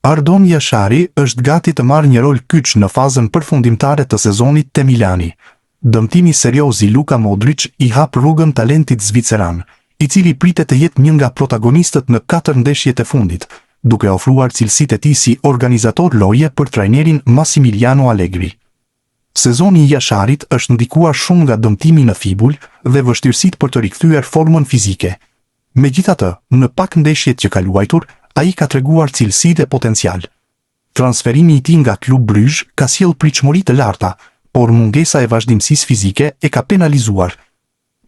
Ardon Jashari është gati të marrë një rol kyç në fazën përfundimtare të sezonit te Milani. Dëmtimi serioz i Luka Modric i hap rrugën talentit zviceran, i cili pritet të jetë një nga protagonistët në 4 ndeshjet e fundit, duke ofruar cilësitë e tij si organizator loje për trajnerin Massimiliano Allegri. Sezoni i Jasharit është ndikuar shumë nga dëmtimi në fibull dhe vështirësitë për të rikthyer formën fizike. Megjithatë, në pak ndeshjet që ka luajtur, ai ka treguar cilësi dhe potencial. Transferimi i tij nga Klub Bruges ka sjellë pritshmëri të larta, por mungesa e vazhdimësisë fizike e ka penalizuar.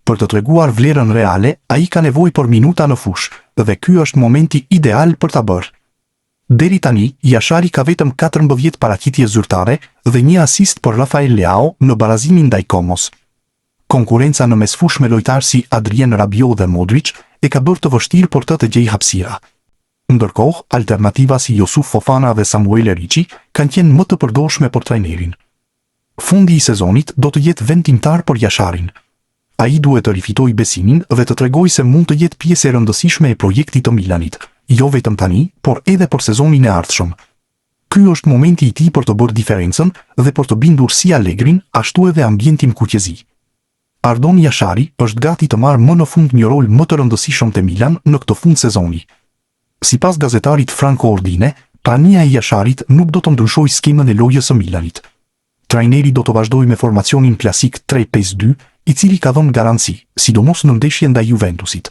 Për të treguar vlerën reale, ai ka nevojë për minuta në fushë, dhe ky është momenti ideal për ta bërë. Deri tani, Jashari ka vetëm 14 paraqitje zyrtare dhe një asist për Rafael Leao në barazimin ndaj Komos. Konkurenca në mesfushë me lojtarë si Adrien Rabiot dhe Modric e ka bërë të vështirë për të gjejë hapësira. Ndërkohë, alternativa si Yusuf Fofana dhe Samuel Eriqi kanë qenë më të përdorshme për trajnerin. Fundi i sezonit do të jetë vendimtar për Jasharin. Ai duhet të rifitojë besimin dhe të tregojë se mund të jetë pjesë e rëndësishme e projektit të Milanit, jo vetëm tani, por edhe për sezonin e ardhshëm. Ky është momenti i tij për të bërë diferencën dhe për të bindur si Allegrin, ashtu edhe ambientin kuqezi. Ardon Jashari është gati të marrë më në fund një rol më të rëndësishëm te Milan në këtë fund sezoni. Sipas gazetarit Franco Ordine, prania e Jasharit nuk do të ndryshojë skemën e lojës së Milanit. Trajneri do të vazhdojë me formacionin klasik 3-5-2, i cili ka dhënë garanci, sidomos në ndeshje ndaj Juventusit.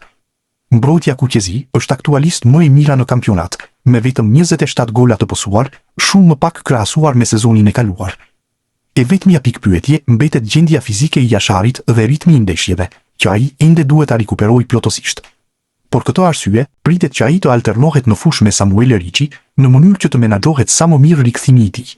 Mbrojtja kuqezi është aktualist më e mira në kampionat, me vetëm 27 gola të posuar, shumë më pak krahasuar me sezonin e kaluar. E vetmja pikpyetje mbetet gjendja fizike e Jasharit dhe ritmi i ndeshjeve, që ai ende duhet ta rikuperojë plotësisht. Por këtë arsye, pritet që ai të alternohet në fushë me Samuel Eriqi, në mënyrë që të menaxhohet sa më mirë rikthimi i tij.